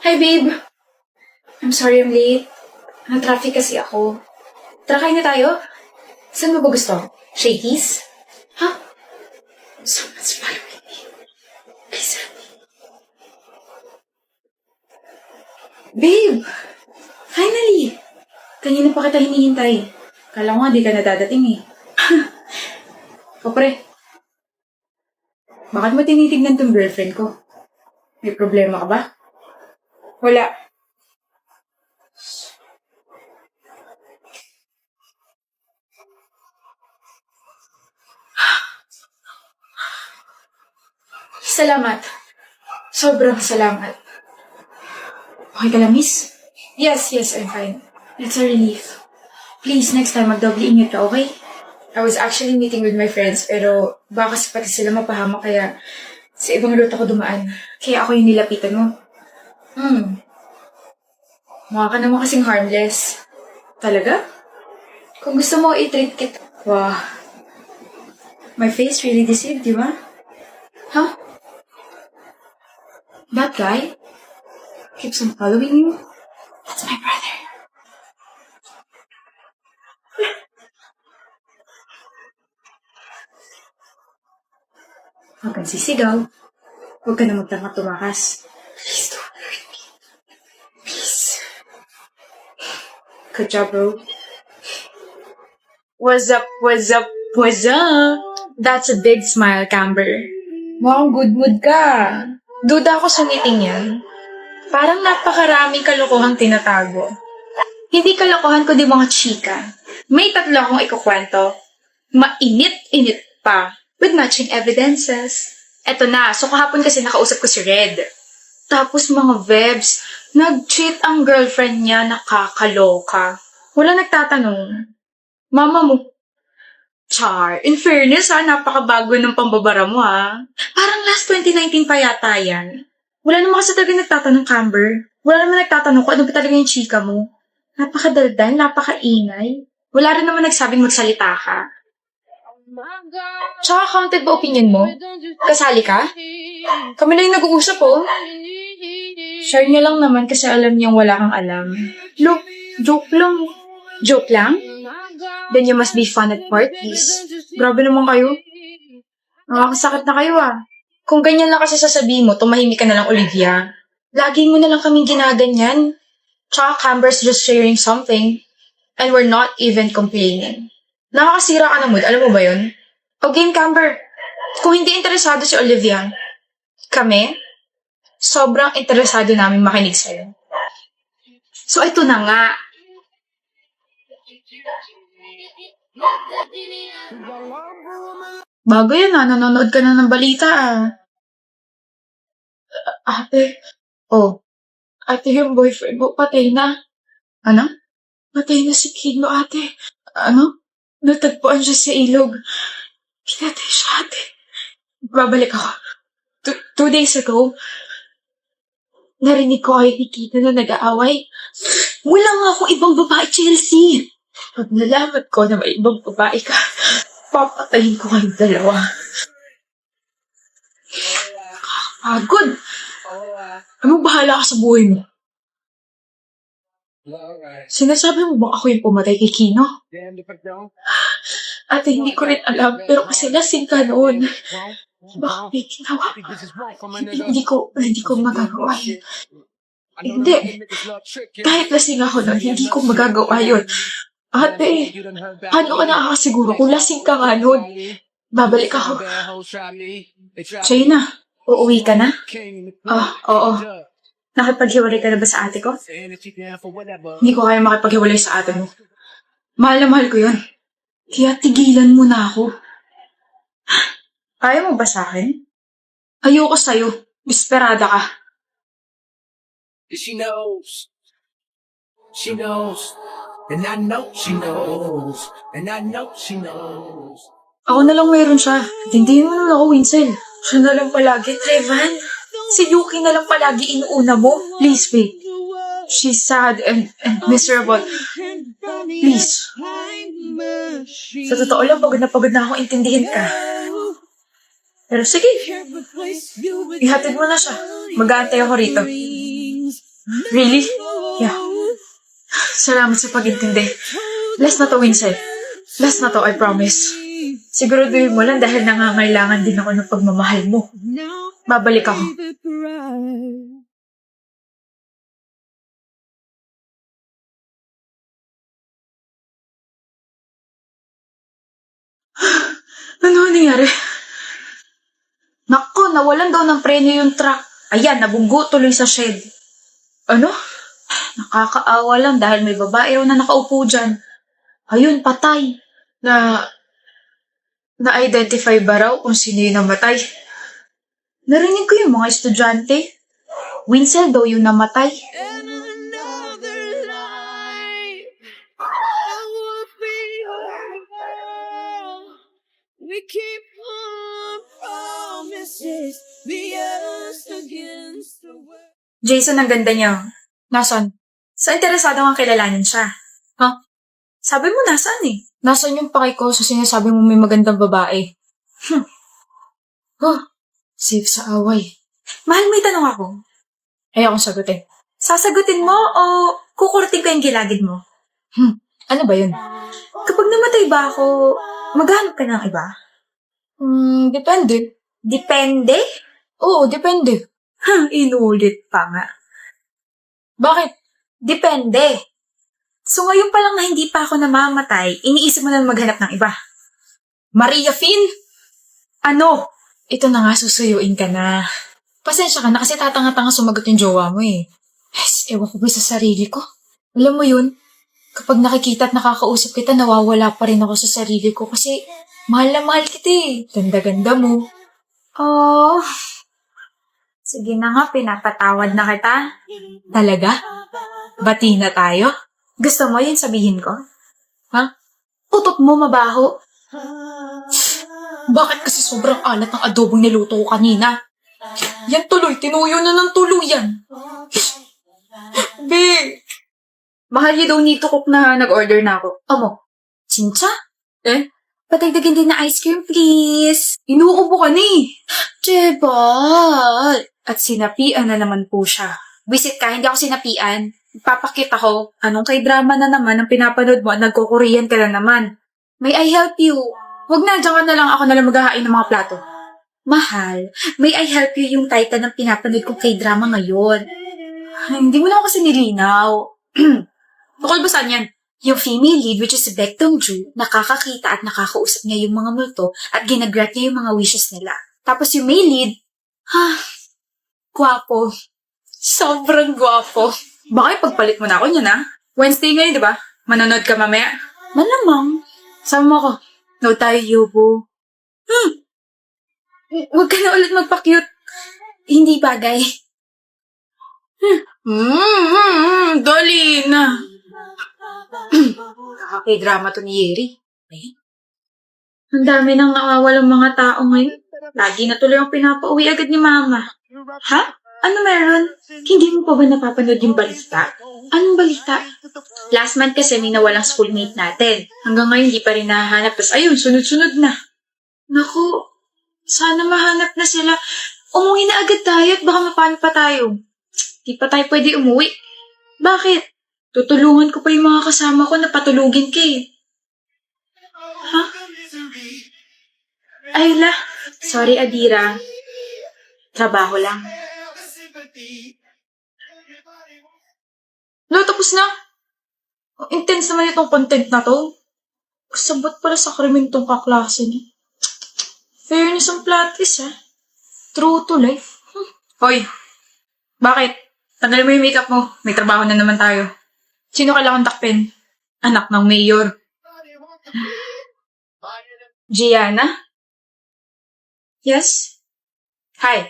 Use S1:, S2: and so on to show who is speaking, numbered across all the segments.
S1: Hi, babe. I'm sorry I'm late. Na-traffic kasi ako. Tara, kain na tayo. Saan mo ba gusto? Shakey's? Huh? Someone's following me. Please help me. Babe! Finally! Kanina pa kita hinihintay. Kala ko nga di ka nadadating eh. O pre, bakit mo tinitignan tong girlfriend ko? May problema ka ba? Wala. Salamat. Sobrang salamat. Okay ka lang, miss? Yes, I'm fine. It's a relief. Please, next time, magdoble ingat ka, okay? I was actually meeting with my friends, pero baka kasi pati sila mapahamak, kaya sa ibang route ako dumaan. Kaya ako yung nilapitan mo. Mukha ka naman kasing harmless. Talaga? Kung gusto mo, i-treat kita. Wow. My face really deceived, di ba? Huh? That guy keeps on following you? That's my brother. Huwag kang sisigaw. Huwag ka na magtanga tumakas. Please don't hurt me. Please. Good job, bro. What's up? That's a big smile, Camber. Mukhang good mood ka. Duda ako sa meeting yan. Parang napakaraming kalokohang tinatago. Hindi kalokohan kundi mga chika. May 3 akong ikukwento. Mainit-init pa. With matching evidences. Eto na, so kahapon kasi nakausap ko si Red. Tapos mga vebs, nag-cheat ang girlfriend niya, nakakaloka. Wala nagtatanong. Mama mo. Char, in fairness napakabago ng pambabara mo Parang last 2019 pa yata yan. Wala naman kasi talaga nagtatanong, Camber. Wala naman nagtatanong kung ano ba talaga yung chika mo. Napakadaldal, napakaingay. Wala rin naman nagsabing magsalita ka. Tsaka counted ba opinion mo? Kasali ka? Kami na yung nag-uusap Share niya lang naman kasi alam niyang wala kang alam. Look, joke lang. Joke lang? Then you must be fun at parties. Grabe naman kayo. Nakakasakit na kayo Kung ganyan lang kasi sasabihin mo, tumahimik ka na lang, Olivia. Lagi mo na lang kaming ginaganyan. Tsaka Camber's just sharing something. And we're not even complaining. Nakakasira ka na mood, alam mo ba yun? O game, Camber. Kung hindi interesado si Olivia, kami, sobrang interesado namin makinig sa'yo. So ito na nga. Bago yan nanonood ka na ng balita Ate, ate yung boyfriend mo, patay na. Ano? Patay na si Kino, ate. Ano? Natagpuan siya sa ilog. Pinatay siya, ate. Babalik ako. 2 days ago, narinig ko ay Nikita na nag-aaway. Wala nga akong ibang babae, Chelsea. Pag nalaman ko na may ibang babae ka, papatayin ko kayong dalawa. Pagod! Ano bahala ka sa buhay mo? Sinasabi mo ba ako yung pumatay kay Kino? Ate, hindi ko rin alam, pero kasi lasing ka noon. Baka may ginawa pa. Hindi ko magagawa yun. Hindi. Kahit lasing ako noon, hindi ko magagawa yun. Ate, paano ka nakakasiguro kung lasing ka nga noon? Babalik ako. China, uuwi ka na? Oo. Nakipaghiwalay ka na ba sa ate ko? Hindi ko kaya makipaghiwalay sa ate mo. Mahal na mahal ko yun. Kaya tigilan mo na ako. Ayaw mo ba sa akin? Ayoko sa'yo. Desperada ka.
S2: She knows. She knows. And I know she knows. And I know she knows.
S1: Ako na lang meron siya. At hindi mo naman ako, Winsel. Siya na lang palagi. Trevan, si Yuki na lang palagi inuuna mo. Please, babe. She's sad and miserable. Please. Sa totoo lang, pagod na akong intindihin ka. Pero sige. Ihatid mo na siya. Mag-aantay ako rito. Really? Yeah. Salamat sa pag-intindi. Last na to, Winsel. Last na to, I promise. Siguraduhin mo lang dahil nangangailangan din ako ng pagmamahal mo. Babalik ako. Ano nangyari? Nako, nawalan daw ng preno yung truck. Ayan, nabunggo tuloy sa shed. Ano? Nakakaawa lang dahil may babae raw na nakaupo dyan. Ayun, patay. Na-identify ba raw kung sino yung namatay? Narinig ko yung mga estudyante. Winsel daw yung namatay.
S2: And another life, I would be whole. We keep on promises, be us against the world.
S1: Jason, ang ganda niya. Nasaan? Sa interesado kang kilalanin siya. Huh? Sabi mo nasaan eh? Nasaan yung paki ko sa sinasabi mo may magandang babae? Oh, safe sa away. Mahal, may tanong ako. Ayokong sagutin. Sasagutin mo o kukurting ko yung gilagid mo? Ano ba yun? Kapag namatay ba ako, maghanap ka ng iba? Depende. Depende? Oo, depende. Inulit pa nga. Bakit? Depende. So ngayon pa lang na hindi pa ako namamatay, iniisip mo na maghanap ng iba. Maria Finn? Ano? Ito na nga, susuyuin ka na. Pasensya ka na kasi tatanga-tanga sumagot yung jowa mo eh. Yes, ewan ko ba sa sarili ko? Alam mo yun, kapag nakikita at nakakausap kita, nawawala pa rin ako sa sarili ko kasi mahal na mahal kita eh. Ganda-ganda mo. Oh, sige na nga, pinapatawad na kita. Talaga? Bati na tayo? Gusto mo yun sabihin ko? Ha? Utot mo mabaho. Bakit kasi sobrang alat ng adobong niluto ko kanina? Yan tuloy, tinuyo na ng tuluyan. Be, mahal you don't need to cook na nag-order na ako. Amo, chincha? Patagdagan din na ice cream, please. Inuubo ka ni. Jebal. At sinapian na naman po siya. Visit ka, hindi ako sinapian. Papakita ko, anong kay drama na naman ang pinapanood mo at nagko-Korean ka na naman. May I help you? Huwag na, dyan ka na lang ako nalang maghahain ng mga plato. Mahal, may I help you yung title ng pinapanood kong kay drama ngayon. Hindi mo naman kasi nilinaw. Bukol ba saan yan? Yung female lead, which is si Baek Dong-ju, nakakakita at nakakausap niya yung mga multo at ginagrat niya yung mga wishes nila. Tapos yung male lead, gwapo. Sobrang gwapo. Baka pagpalit mo na ako niyan, ha? Wednesday ngayon, di ba? Manonood ka mamaya? Malamang. Sama mo ako. No tayo, Yobo. Huwag ka na ulit magpa-cute. Hindi bagay. Dali na. Nakaka-drama to ni Yeri. Ang dami nang nawawalang mga tao ngayon. Lagi na tuloy ang pinapauwi agad ni Mama. Ha? Ano meron? Hindi mo pa ba napapanood yung balita? Anong balita? Last month kasi may nawalang schoolmate natin. Hanggang ngayon di pa rin nahahanap. Tapos ayun, sunod-sunod na. Naku, sana mahanap na sila. Umuwi na agad tayo at baka mapano pa tayo. Di pa tayo pwede umuwi. Bakit? Tutulungan ko pa yung mga kasama ko na patulugin ka eh. Ha? Ayla. Sorry, Adira. Trabaho lang. No, tapos na. Intense naman itong content na to. Kasabot pala sa krimen tong kaklase niya. Fairness ang plot twist, ha? True to life. Hoy, bakit? Tanggal mo yung makeup mo. May trabaho na naman tayo. Sino kailangan takpin? Anak ng mayor. Gianna? Yes? Hi,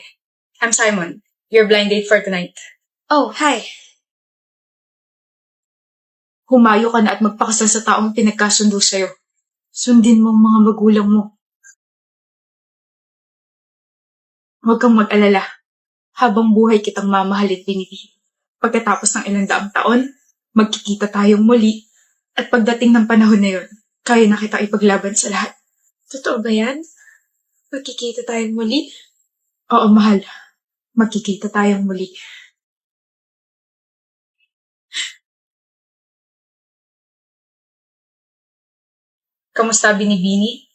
S1: I'm Simon. Your blind date for tonight. Oh, hi. Humayo ka na at magpakasal sa taong pinagkasundo sa'yo. Sundin mo ang mga magulang mo. Huwag kang mag-alala. Habang buhay kitang mamahalit pinili. Pagkatapos ng ilang daang taon, magkikita tayong muli. At pagdating ng panahon na yun, kaya na kita ipaglaban sa lahat. Totoo ba yan? Magkikita tayong muli? Oo, mahal. Magkikita tayong muli. Kamusta binibini?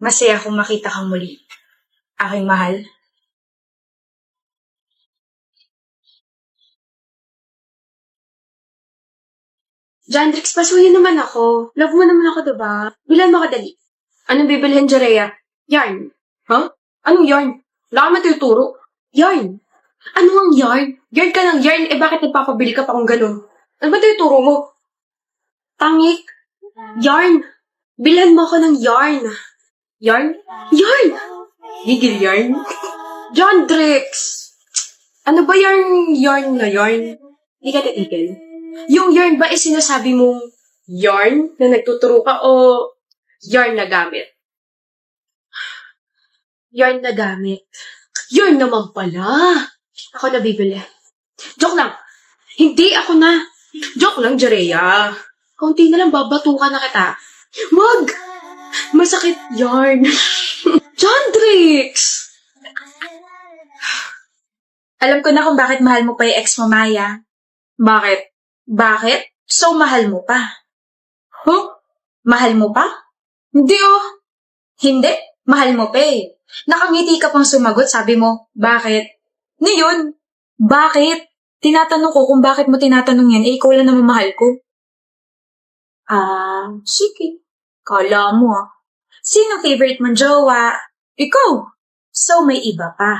S1: Masaya akong makita kang muli. Aking mahal.
S3: Jandrix, pasuyin naman ako. Love mo naman ako, diba? Bilan mo ako dali. Anong bibilhin, Jerea? Yarn. Huh? Anong yarn? Wala ka matuturo. Yarn. Ano ang yarn? Yarn ka ng yarn, bakit nagpapabili ka pa kung ganun? Ano ba tinuturo mo? Tangik. Yarn. Bilhan mo ako ng yarn. Yarn? Yarn! Gigil yarn? Jandrix! Ano ba yarn na yarn? Di ka titigil. Yung yarn ba is sinasabi mong yarn na nagtuturo ka o yarn na gamit? Yarn na gamit. Yarn naman pala. Ako na bibili. Joke lang. Hindi ako na. Joke lang, Jerea. Kaunti na lang babatukan na kita. Wag! Masakit yarn. Jandrix!
S1: Alam ko na kung bakit mahal mo pa yung ex mo, Maya.
S3: Bakit?
S1: Bakit? So, mahal mo pa.
S3: Huh?
S1: Mahal mo pa?
S3: Hindi oh.
S1: Hindi. Mahal mo pa eh. Nakangiti ka pang sumagot, sabi mo, bakit? Ano yun? Bakit? Tinatanong ko kung bakit mo tinatanong yan, ikaw lang naman mahal ko. Sige. Kala mo ah. Sino favorite mong jowa? Ikaw. So, may iba pa.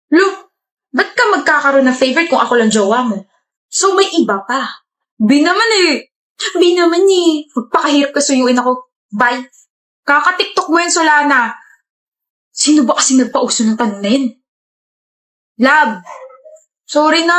S1: Look, ba't ka magkakaroon ng favorite kung ako lang jowa mo? So, may iba pa. Bi naman eh. Magpakahirap ka suyuin ako. Bye. Kaka-tiktok mo yan, Solana. Sino ba kasi nagpauso ng tanong na yun? Love. Sorry na.